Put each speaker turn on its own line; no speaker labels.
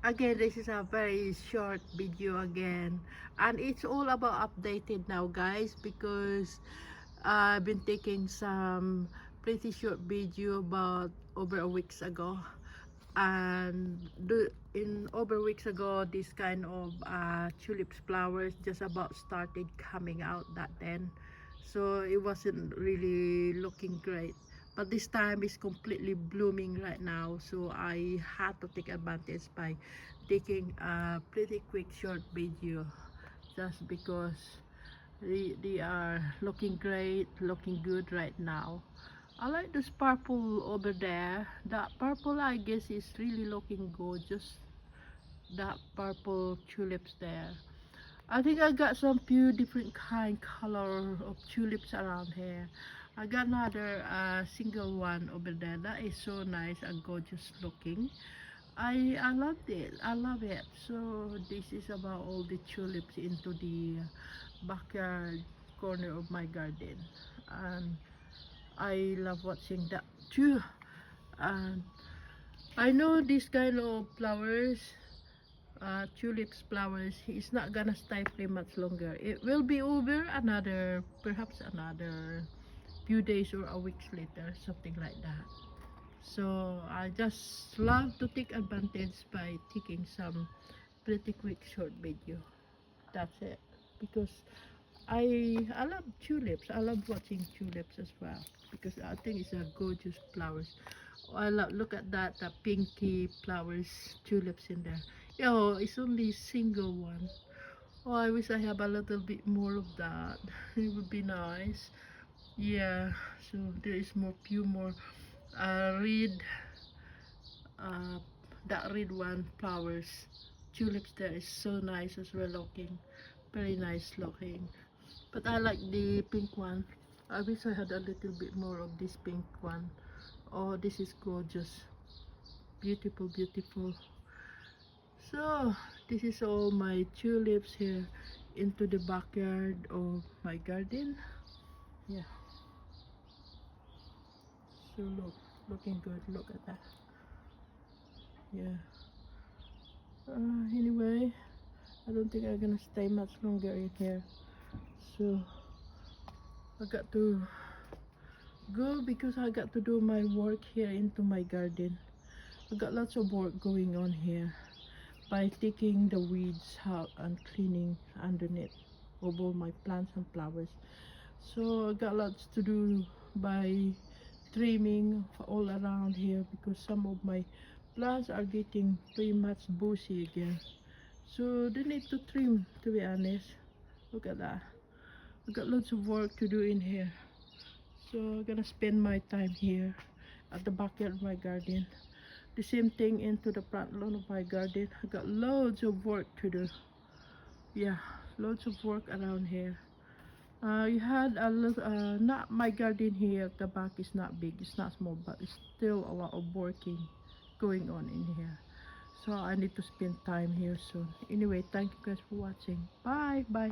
Again, this is a very short video again, and it's all about updated now, guys, because I've been taking some pretty short video about over a weeks ago, and in over weeks ago this kind of tulips flowers just about started coming out that then, so it wasn't really looking great, but this time it's completely blooming right now, so I had to take advantage by taking a pretty quick short video just because they are looking great, looking good right now. I like this purple over there. That purple, I guess, is really looking gorgeous. That purple tulips there. I think I got some few different color of tulips around here. I got another single one over there. That is so nice and gorgeous looking. I loved it. I love it. So this is about all the tulips into the backyard corner of my garden, and I love watching that too. And I know this kind of flowers, tulips flowers, it's not gonna stay pretty much longer. It will be over another, perhaps another few days or a week later, something like that. So I just love to take advantage by taking some pretty quick short video. That's it. Because I love tulips. I love watching tulips as well because I think it's a gorgeous flowers. I love, look at that, the pinky flowers, tulips in there. Yo, it's only single one. Oh, I wish I have a little bit more of that. It would be nice. Yeah, so there is more, few more red, uh, that red one flowers, tulips there is so nice as well looking, very nice looking. But I like the pink one. I wish I had a little bit more of this pink one. Oh, this is gorgeous, beautiful, beautiful. So this is all my tulips here into the backyard of my garden. Yeah, so looking good, look at that. Yeah, anyway, I don't think I'm gonna stay much longer in here, so I got to go because I got to do my work here into my garden. I got lots of work going on here by taking the weeds out and cleaning underneath of all my plants and flowers. So I got lots to do by trimming all around here because some of my plants are getting pretty much bushy again. So they need to trim, to be honest. Look at that. I got lots of work to do in here. So I'm gonna spend my time here at the backyard of my garden. The same thing into the front lawn of my garden. I got loads of work to do. Yeah, loads of work around here. You had a little, not my garden here at the back is not big, it's not small, but it's still a lot of working going on in here. So I need to spend time here soon. Anyway, thank you guys for watching. Bye bye.